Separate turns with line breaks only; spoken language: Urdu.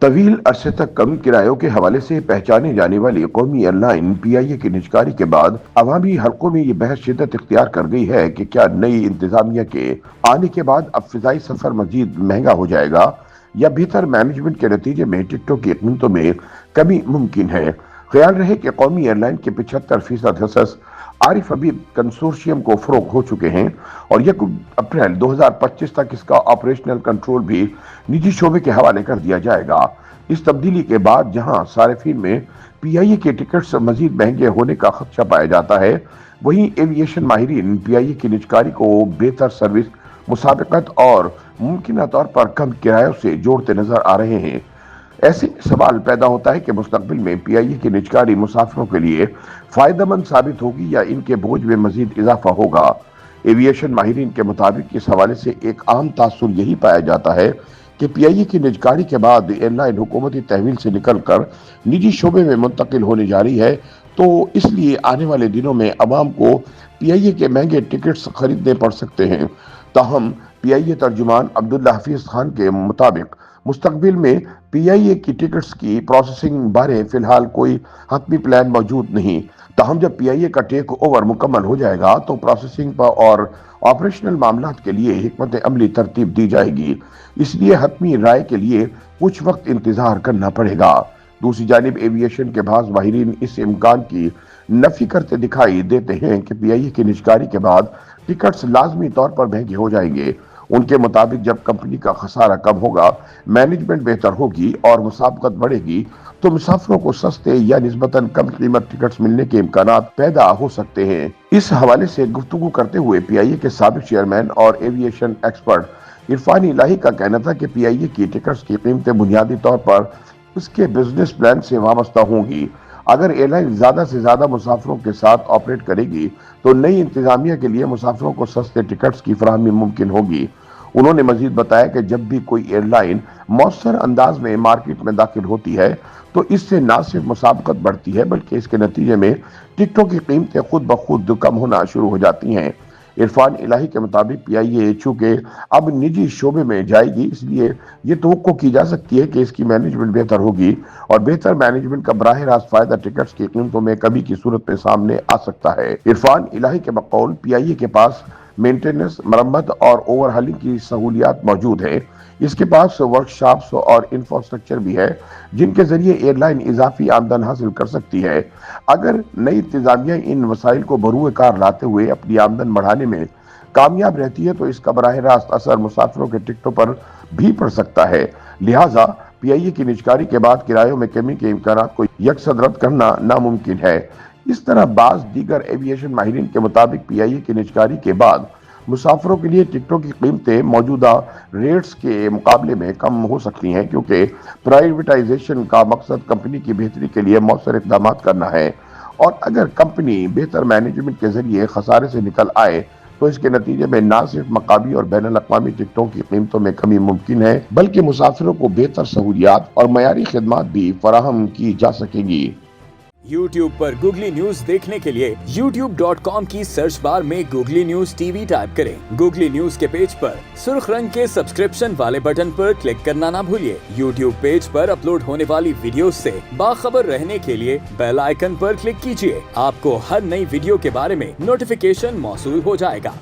طویل عرصے تک کم کرایوں کے حوالے سے پہچانی جانے والی قومی ایئر لائن پی آئی اے کی نجکاری کے بعد عوامی حلقوں میں یہ بحث شدت اختیار کر گئی ہے کہ کیا نئی انتظامیہ کے آنے کے بعد اب فضائی سفر مزید مہنگا ہو جائے گا یا بہتر مینجمنٹ کے نتیجے میں ٹکٹوں کی قیمتوں میں کمی ممکن ہے۔ خیال رہے کہ قومی ایئر لائن کے 75% حصص عارف حبیب کنسورشیم کو فروغ ہو چکے ہیں اور 1 اپریل 2025 تک اس کا آپریشنل کنٹرول بھی نجی شعبے کے حوالے کر دیا جائے گا۔ اس تبدیلی کے بعد جہاں صارفین میں پی آئی اے کے ٹکٹس مزید مہنگے ہونے کا خدشہ پایا جاتا ہے، وہیں ایویشن ماہرین پی آئی اے کی نجکاری کو بہتر سروس، مسابقت اور ممکنہ طور پر کم کرایوں سے جوڑتے نظر آ رہے ہیں۔ ایسے سوال پیدا ہوتا ہے کہ مستقبل میں پی آئی اے کی نجکاری مسافروں کے لیے فائدہ مند ثابت ہوگی یا ان کے بوجھ میں مزید اضافہ ہوگا۔ ایویشن ماہرین کے مطابق اس حوالے سے ایک عام تاثر یہی پایا جاتا ہے کہ پی آئی اے کی نجکاری کے بعد ایئر لائن حکومتی تحویل سے نکل کر نجی شعبے میں منتقل ہونے جا رہی ہے، تو اس لیے آنے والے دنوں میں عوام کو پی آئی اے کے مہنگے ٹکٹس خریدنے پڑ سکتے ہیں۔ تاہم پی آئی اے ترجمان عبداللہ حفیظ خان کے مطابق مستقبل میں پی آئی اے کی ٹکٹس کی پروسیسنگ بارے فی الحال کوئی حتمی پلان موجود نہیں۔ تاہم جب پی آئی اے کا ٹیک اوور مکمل ہو جائے گا تو پروسیسنگ اور آپریشنل معاملات کے لیے حکمت عملی ترتیب دی جائے گی، اس لیے حتمی رائے کے لیے کچھ وقت انتظار کرنا پڑے گا۔ دوسری جانب ایویشن کے بعض ماہرین اس امکان کی نفی کرتے دکھائی دیتے ہیں کہ پی آئی اے کی نجکاری کے بعد ٹکٹس لازمی طور پر مہنگے ہو جائیں گے۔ ان کے مطابق جب کمپنی کا خسارہ کم ہوگا، مینجمنٹ بہتر ہوگی اور مسابقت بڑھے گی تو مسافروں کو سستے یا نسبتاً کم قیمت ٹکٹس ملنے کے امکانات پیدا ہو سکتے ہیں۔ اس حوالے سے گفتگو کرتے ہوئے پی آئی اے کے سابق چیئرمین اور ایویشن ایکسپرٹ عرفان الہی کا کہنا تھا کہ پی آئی اے کی ٹکٹس کی قیمتیں بنیادی طور پر اس کے بزنس پلان سے وابستہ ہوں گی۔ اگر ایئر لائن زیادہ سے زیادہ مسافروں کے ساتھ آپریٹ کرے گی تو نئی انتظامیہ کے لیے مسافروں کو سستے ٹکٹس کی فراہمی ممکن ہوگی۔ انہوں نے مزید بتایا کہ جب بھی کوئی ایئر لائن مؤثر انداز میں مارکیٹ میں داخل ہوتی ہے تو اس سے نہ صرف مسابقت بڑھتی ہے بلکہ اس کے نتیجے میں ٹکٹوں کی قیمتیں خود بخود کم ہونا شروع ہو جاتی ہیں۔ عرفان الہی کے مطابق پی آئی اے چونکہ اب نجی شعبے میں جائے گی، اس لیے یہ توقع کی جا سکتی ہے کہ اس کی مینجمنٹ بہتر ہوگی اور بہتر مینجمنٹ کا براہ راست فائدہ ٹکٹس کی قیمتوں میں کمی کی صورت میں سامنے آ سکتا ہے۔ عرفان الہی کے بقول پی آئی اے کے پاس مینٹیننس، مرمت اور اوور ہالنگ کی سہولیات موجود ہیں۔ اس کے پاس ورکشاپس اور انفراسٹرکچر بھی ہے جن کے ذریعے ایئر لائن اضافی آمدن حاصل کر سکتی ہے۔ اگر نئی انتظامیہ ان وسائل کو بروئے کار لاتے ہوئے اپنی آمدن بڑھانے میں کامیاب رہتی ہے تو اس کا براہ راست اثر مسافروں کے ٹکٹوں پر بھی پڑ سکتا ہے۔ لہٰذا پی آئی اے کی نجکاری کے بعد کرایوں میں کمی کے امکانات کو یکسر رد کرنا ناممکن ہے۔ اس طرح بعض دیگر ایویشن ماہرین کے مطابق پی آئی اے کی نجکاری کے بعد مسافروں کے لیے ٹکٹوں کی قیمتیں موجودہ ریٹس کے مقابلے میں کم ہو سکتی ہیں، کیونکہ پرائیویٹائزیشن کا مقصد کمپنی کی بہتری کے لیے مؤثر اقدامات کرنا ہے، اور اگر کمپنی بہتر مینجمنٹ کے ذریعے خسارے سے نکل آئے تو اس کے نتیجے میں نہ صرف مقامی اور بین الاقوامی ٹکٹوں کی قیمتوں میں کمی ممکن ہے بلکہ مسافروں کو بہتر سہولیات اور معیاری خدمات بھی فراہم کی جا سکیں گی۔
YouTube پر گوگلی نیوز دیکھنے کے لیے youtube.com کی سرچ بار میں googly news T V type کریں۔ گوگلی نیوز کے پیج پر سرخ رنگ کے سبسکرپشن والے بٹن پر کلک کرنا نہ بھولیے۔ YouTube پیج پر اپلوڈ ہونے والی ویڈیوز سے باخبر رہنے کے لیے بیل آئیکن پر کلک کیجیے۔ آپ کو ہر نئی ویڈیو کے بارے میں نوٹیفیکیشن موصول ہو جائے گا۔